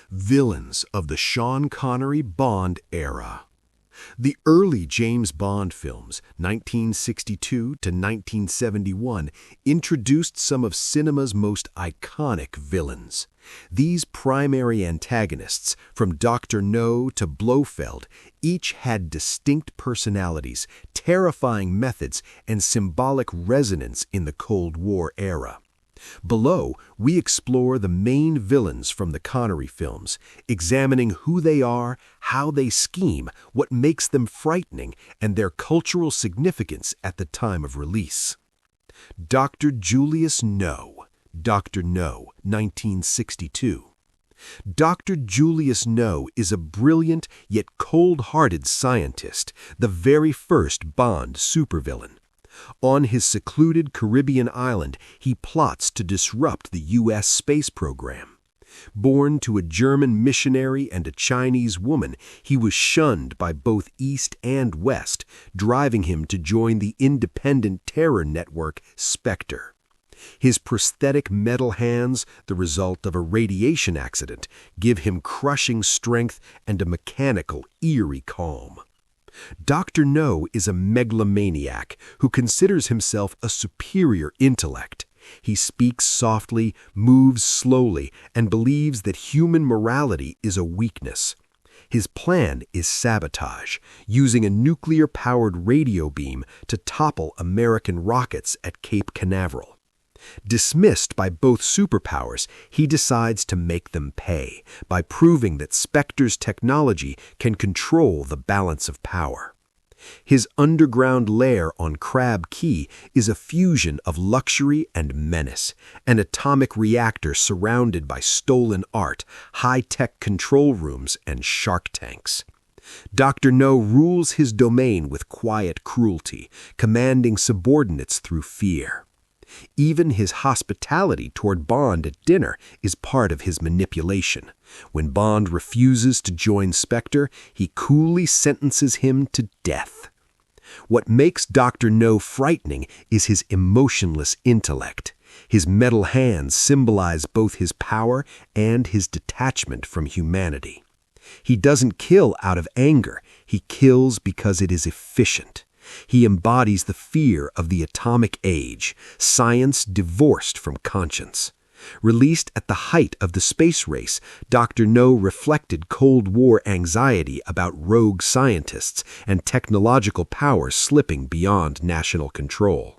Villains of the Sean Connery Bond era. The early James Bond films, 1962 to 1971, introduced some of cinema's most iconic villains. These primary antagonists, from Dr. No to Blofeld, each had distinct personalities, terrifying methods, and symbolic resonance in the Cold War era. Below, we explore the main villains from the Connery films, examining who they are, how they scheme, what makes them frightening, and their cultural significance at the time of release. Dr. Julius No, Dr. No, 1962. Dr. Julius No is a brilliant yet cold-hearted scientist, the very first Bond supervillain. On his secluded Caribbean island, he plots to disrupt the U.S. space program. Born to a German missionary and a Chinese woman, he was shunned by both East and West, driving him to join the independent terror network Spectre. His prosthetic metal hands, the result of a radiation accident, give him crushing strength and a mechanical, eerie calm. Dr. No is a megalomaniac who considers himself a superior intellect. He speaks softly, moves slowly, and believes that human morality is a weakness. His plan is sabotage, using a nuclear-powered radio beam to topple American rockets at Cape Canaveral. Dismissed by both superpowers, he decides to make them pay by proving that Spectre's technology can control the balance of power. His underground lair on Crab Key is a fusion of luxury and menace, an atomic reactor surrounded by stolen art, high-tech control rooms, and shark tanks. Dr. No rules his domain with quiet cruelty, commanding subordinates through fear. Even his hospitality toward Bond at dinner is part of his manipulation. When Bond refuses to join Spectre, he coolly sentences him to death. What makes Dr. No frightening is his emotionless intellect. His metal hands symbolize both his power and his detachment from humanity. He doesn't kill out of anger, he kills because it is efficient. He embodies the fear of the atomic age, science divorced from conscience. Released at the height of the space race, Dr. No reflected Cold War anxiety about rogue scientists and technological power slipping beyond national control.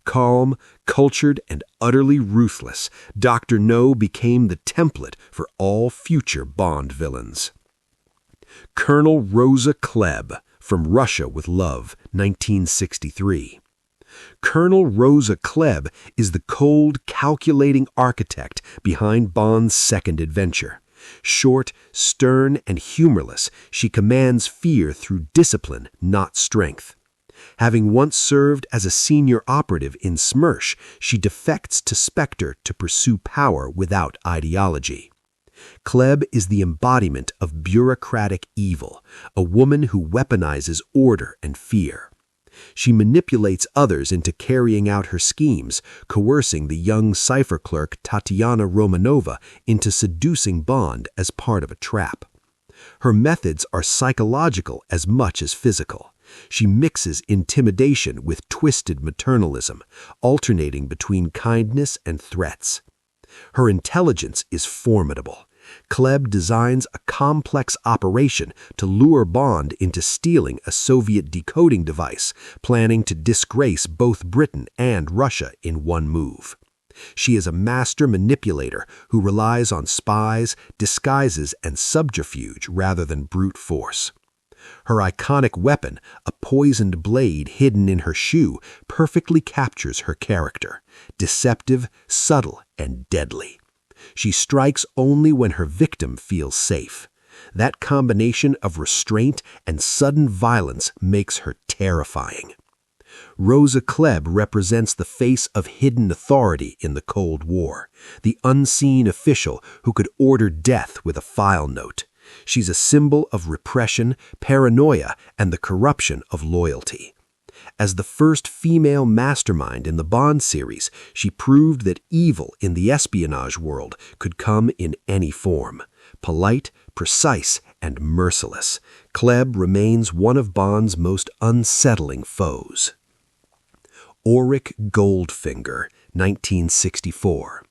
Calm, cultured, and utterly ruthless, Dr. No became the template for all future Bond villains. Colonel Rosa Klebb, from Russia with Love, 1963. Colonel Rosa Klebb is the cold, calculating architect behind Bond's second adventure. Short, stern, and humorless, she commands fear through discipline, not strength. Having once served as a senior operative in SMERSH, she defects to Spectre to pursue power without ideology. Klebb is the embodiment of bureaucratic evil, a woman who weaponizes order and fear. She manipulates others into carrying out her schemes, coercing the young cipher clerk Tatiana Romanova into seducing Bond as part of a trap. Her methods are psychological as much as physical. She mixes intimidation with twisted maternalism, alternating between kindness and threats. Her intelligence is formidable. Klebb designs a complex operation to lure Bond into stealing a Soviet decoding device, planning to disgrace both Britain and Russia in one move. She is a master manipulator who relies on spies, disguises, and subterfuge rather than brute force. Her iconic weapon, a poisoned blade hidden in her shoe, perfectly captures her character, deceptive, subtle, and deadly. She strikes only when her victim feels safe. That combination of restraint and sudden violence makes her terrifying. Rosa Klebb represents the face of hidden authority in the Cold War, the unseen official who could order death with a file note. She's a symbol of repression, paranoia, and the corruption of loyalty. As the first female mastermind in the Bond series, she proved that evil in the espionage world could come in any form. Polite, precise, and merciless, Klebb remains one of Bond's most unsettling foes. Auric Goldfinger, 1964.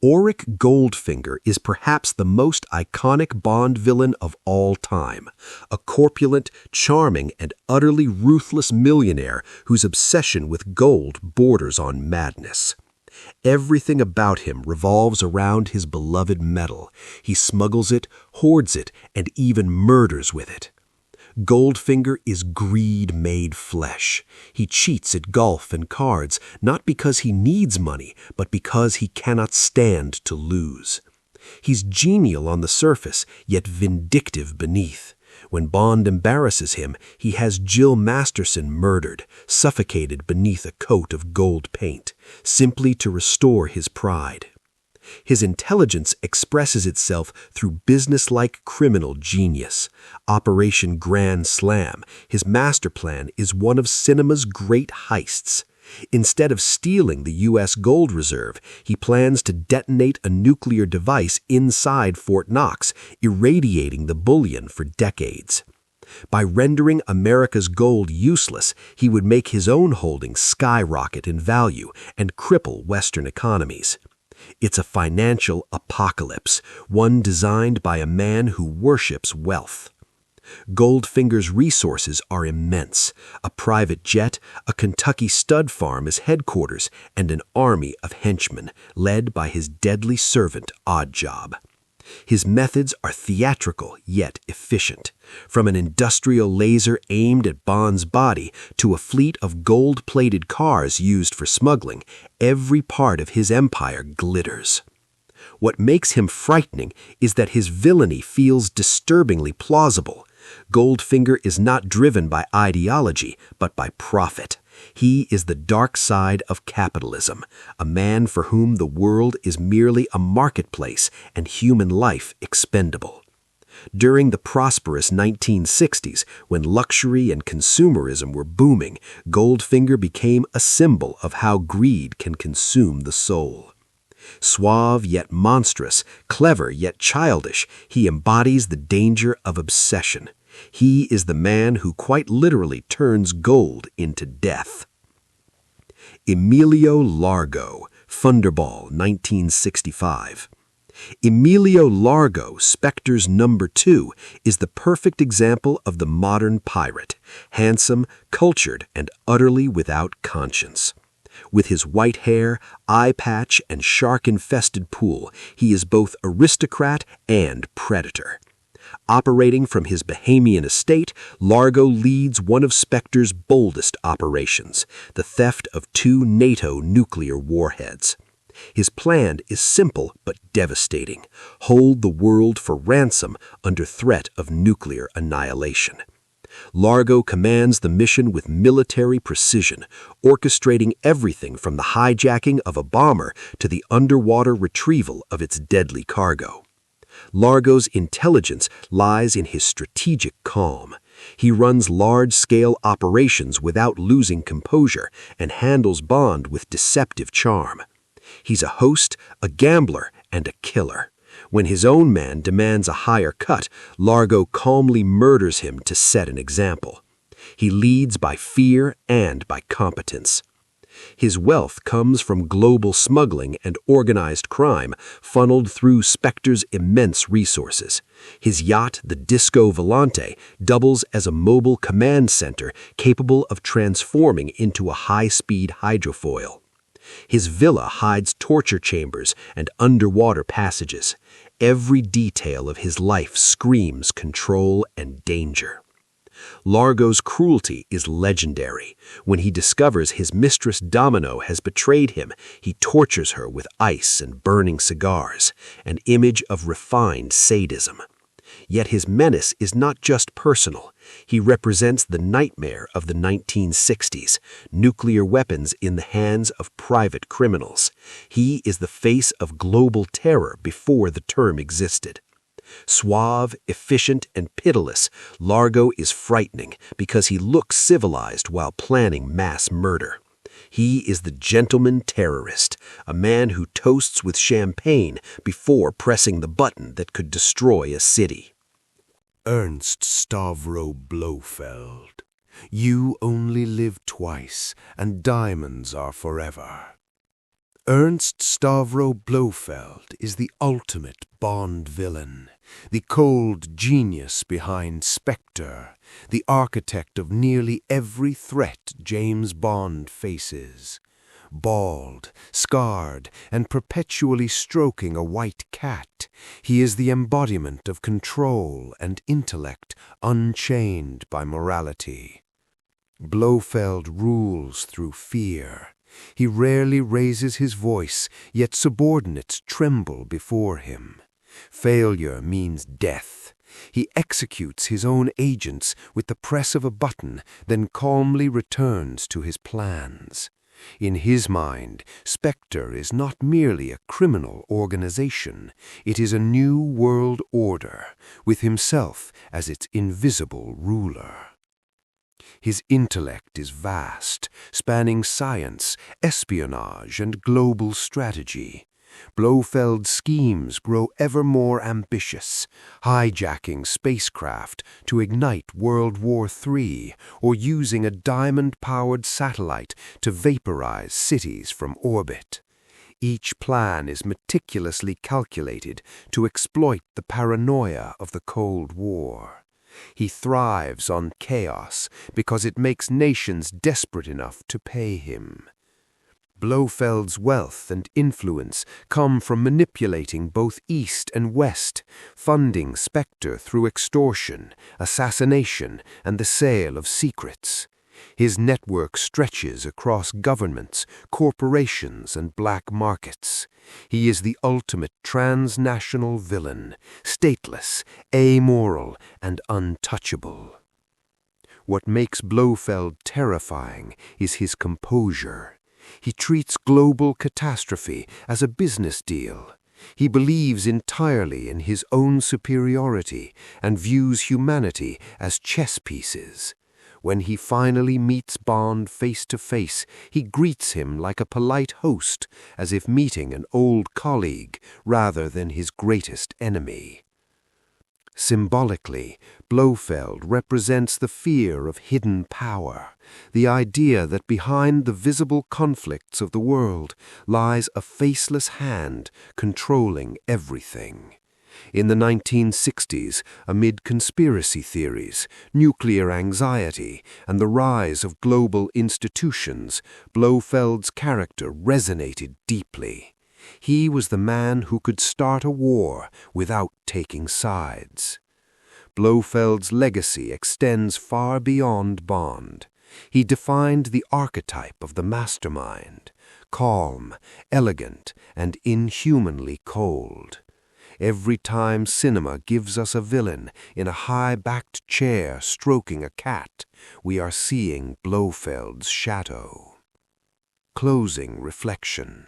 Auric Goldfinger is perhaps the most iconic Bond villain of all time, a corpulent, charming, and utterly ruthless millionaire whose obsession with gold borders on madness. Everything about him revolves around his beloved metal. He smuggles it, hoards it, and even murders with it. Goldfinger is greed made flesh. He cheats at golf and cards, not because he needs money, but because he cannot stand to lose. He's genial on the surface, yet vindictive beneath. When Bond embarrasses him, he has Jill Masterson murdered, suffocated beneath a coat of gold paint, simply to restore his pride. His intelligence expresses itself through businesslike criminal genius. Operation Grand Slam, his master plan, is one of cinema's great heists. Instead of stealing the U.S. gold reserve, he plans to detonate a nuclear device inside Fort Knox, irradiating the bullion for decades. By rendering America's gold useless, he would make his own holdings skyrocket in value and cripple Western economies. It's a financial apocalypse, one designed by a man who worships wealth. Goldfinger's resources are immense: a private jet, a Kentucky stud farm as headquarters, and an army of henchmen, led by his deadly servant Oddjob. His methods are theatrical yet efficient. From an industrial laser aimed at Bond's body to a fleet of gold-plated cars used for smuggling, every part of his empire glitters. What makes him frightening is that his villainy feels disturbingly plausible. Goldfinger is not driven by ideology, but by profit. He is the dark side of capitalism, a man for whom the world is merely a marketplace and human life expendable. During the prosperous 1960s, when luxury and consumerism were booming, Goldfinger became a symbol of how greed can consume the soul. Suave yet monstrous, clever yet childish, he embodies the danger of obsession. He is the man who quite literally turns gold into death. Emilio Largo, Thunderball, 1965. Emilio Largo, Spectre's number 2, is the perfect example of the modern pirate, handsome, cultured, and utterly without conscience. With his white hair, eye patch, and shark-infested pool, he is both aristocrat and predator. Operating from his Bahamian estate, Largo leads one of Spectre's boldest operations, the theft of 2 NATO nuclear warheads. His plan is simple but devastating: hold the world for ransom under threat of nuclear annihilation. Largo commands the mission with military precision, orchestrating everything from the hijacking of a bomber to the underwater retrieval of its deadly cargo. Largo's intelligence lies in his strategic calm. He runs large-scale operations without losing composure and handles Bond with deceptive charm. He's a host, a gambler, and a killer. When his own man demands a higher cut, Largo calmly murders him to set an example. He leads by fear and by competence. His wealth comes from global smuggling and organized crime, funneled through Spectre's immense resources. His yacht, the Disco Volante, doubles as a mobile command center capable of transforming into a high-speed hydrofoil. His villa hides torture chambers and underwater passages. Every detail of his life screams control and danger. Largo's cruelty is legendary. When he discovers his mistress Domino has betrayed him, he tortures her with ice and burning cigars, an image of refined sadism. Yet his menace is not just personal. He represents the nightmare of the 1960s, nuclear weapons in the hands of private criminals. He is the face of global terror before the term existed. Suave, efficient, and pitiless, Largo is frightening because he looks civilized while planning mass murder. He is the gentleman terrorist, a man who toasts with champagne before pressing the button that could destroy a city. Ernst Stavro Blofeld, you only live twice, and diamonds are forever. Ernst Stavro Blofeld is the ultimate Bond villain, the cold genius behind Spectre, the architect of nearly every threat James Bond faces. Bald, scarred, and perpetually stroking a white cat, he is the embodiment of control and intellect unchained by morality. Blofeld rules through fear. He rarely raises his voice, yet subordinates tremble before him. Failure means death. He executes his own agents with the press of a button, then calmly returns to his plans. In his mind, Spectre is not merely a criminal organization. It is a new world order, with himself as its invisible ruler. His intellect is vast, spanning science, espionage, and global strategy. Blofeld's schemes grow ever more ambitious, hijacking spacecraft to ignite World War III or using a diamond-powered satellite to vaporize cities from orbit. Each plan is meticulously calculated to exploit the paranoia of the Cold War. He thrives on chaos because it makes nations desperate enough to pay him. Blofeld's wealth and influence come from manipulating both East and West, funding Spectre through extortion, assassination, and the sale of secrets. His network stretches across governments, corporations, and black markets. He is the ultimate transnational villain, stateless, amoral, and untouchable. What makes Blofeld terrifying is his composure. He treats global catastrophe as a business deal. He believes entirely in his own superiority and views humanity as chess pieces. When he finally meets Bond face to face, he greets him like a polite host, as if meeting an old colleague rather than his greatest enemy. Symbolically, Blofeld represents the fear of hidden power, the idea that behind the visible conflicts of the world lies a faceless hand controlling everything. In the 1960s, amid conspiracy theories, nuclear anxiety, and the rise of global institutions, Blofeld's character resonated deeply. He was the man who could start a war without taking sides. Blofeld's legacy extends far beyond Bond. He defined the archetype of the mastermind, calm, elegant, and inhumanly cold. Every time cinema gives us a villain in a high-backed chair stroking a cat, we are seeing Blofeld's shadow. Closing reflection.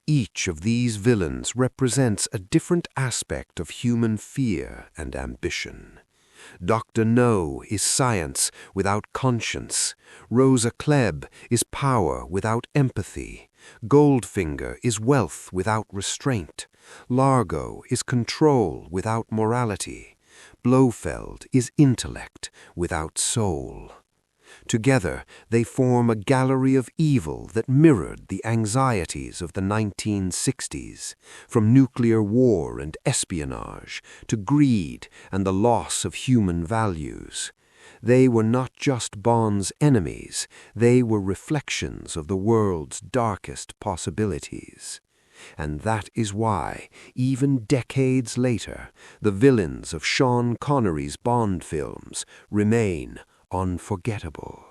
Each of these villains represents a different aspect of human fear and ambition. Dr. No is science without conscience. Rosa Klebb is power without empathy. Goldfinger is wealth without restraint. Largo is control without morality. Blofeld is intellect without soul. Together, they form a gallery of evil that mirrored the anxieties of the 1960s, from nuclear war and espionage to greed and the loss of human values. They were not just Bond's enemies, they were reflections of the world's darkest possibilities. And that is why, even decades later, the villains of Sean Connery's Bond films remain unforgettable.